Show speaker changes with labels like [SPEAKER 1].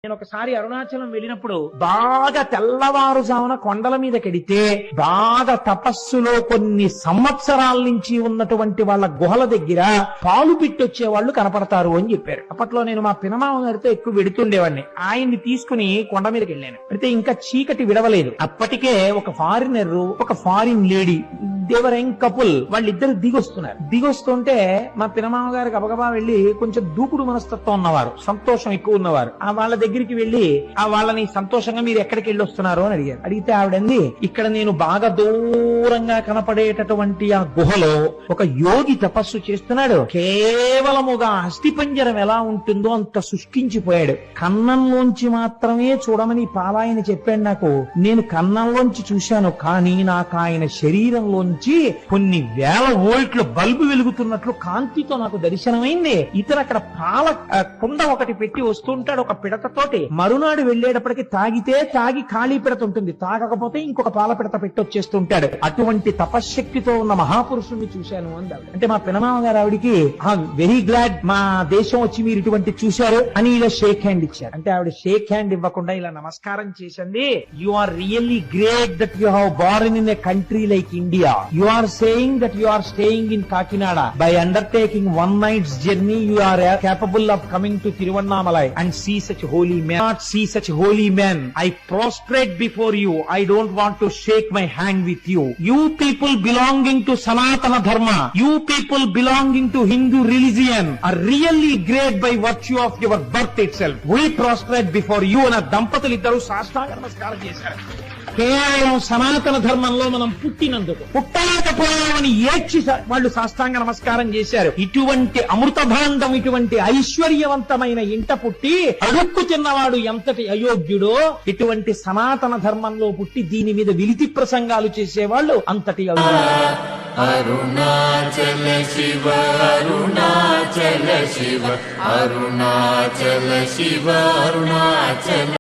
[SPEAKER 1] నేను ఒకసారి అరుణాచలం వెళ్ళినప్పుడు బాగా తెల్లవారుజామున కొండల మీద కెడితే బాగా తపస్సులో కొన్ని సంవత్సరాల నుంచి ఉన్నటువంటి వాళ్ళ గుహల దగ్గర పాలు పిట్టొచ్చే వాళ్ళు కనపడతారు అని చెప్పారు. అప్పట్లో నేను మా పినమామ గారితో ఎక్కువ వెడుతుండేవాడిని. ఆయన్ని తీసుకుని కొండ మీదకి వెళ్ళాను. అయితే ఇంకా చీకటి విడవలేదు. అప్పటికే ఒక ఫారినర్, ఒక ఫారిన్ లేడీ, దేవర్ యంగ్ కపుల్, వాళ్ళిద్దరు దిగొస్తున్నారు. దిగొస్తుంటే మా పినమామ గారు గబగబా వెళ్లి, కొంచెం దూకుడు మనస్తత్వం ఉన్నవారు, సంతోషం ఎక్కువ ఉన్నవారు, ఆ వాళ్ళ దగ్గరికి వెళ్లి ఆ వాళ్ళని సంతోషంగా మీరు ఎక్కడికి వెళ్ళి వస్తున్నారు అని అడిగారు. అడిగితే ఆవిడంది, ఇక్కడ నేను బాగా దూరంగా కనపడేటటువంటి ఆ గుహలో ఒక యోగి తపస్సు చేస్తున్నాడు. కేవలముగా అస్థిపంజరం ఎలా ఉంటుందో అంత శుష్కించిపోయాడు. కన్నంలోంచి మాత్రమే చూడమని పాలాయన చెప్పాడు నాకు. నేను కన్నంలోంచి చూశాను, కానీ నాకు ఆయన శరీరంలోంచి కొన్ని వేల వోల్ట్ల బల్బు వెలుగుతున్నట్లు కాంతితో నాకు దర్శనమైంది. ఇతను అక్కడ పాల కుండ ఒకటి పెట్టి వస్తుంటాడు ఒక పిడతతోటి. మరునాడు వెళ్లేటప్పటికి తాగి ఖాళీ పిడత ఉంటుంది, తాగకపోతే ఇంకొక పాల పిడత పెట్టి వచ్చేస్తుంటాడు. అటువంటి తపశ్శక్తితో ఉన్న మహాపురుషుణ్ణి చూశాను అంది. అంటే మా పినమామ గారు ఆవిడికి వెరీ గ్లాడ్ మా దేశం వచ్చి మీరు ఇటువంటి చూశారు అని ఇలా షేక్ హ్యాండ్ ఇచ్చారు. అంటే ఆవిడ షేక్ హ్యాండ్ ఇవ్వకుండా ఇలా నమస్కారం చేసింది. You are really great that you have born in a country like India. You are saying that you are staying in Kakinada. By undertaking one night's journey, you are capable of coming to Tiruvannamalai and see such holy men. Not see such holy men. I prostrate before you. I don't want to shake my hand with you. You people belonging to Sanatana Dharma, you people belonging to Hindu religion are really great by virtue of your birth itself. We prostrate before you. And దంపతులు ఇద్దరు సాష్టాంగ నమస్కారం చేశారు. కేవలం సనాతన ధర్మంలో మనం పుట్టినందుకు, పుట్టలేకపోయామని ఏడ్చి వాళ్ళు సాష్టాంగ నమస్కారం చేశారు. ఇటువంటి అమృత భాండం, ఇటువంటి ఐశ్వర్యవంతమైన ఇంట పుట్టి అడుక్కు తిన్నవాడు ఎంతటి అయోగ్యుడో, ఇటువంటి సనాతన ధర్మంలో పుట్టి దీని మీద విలితి ప్రసంగాలు చేసేవాళ్ళు అంతటి
[SPEAKER 2] అరుణాచల శివ అరుణాచల శివ అరుణాచల శివ అరుణాచల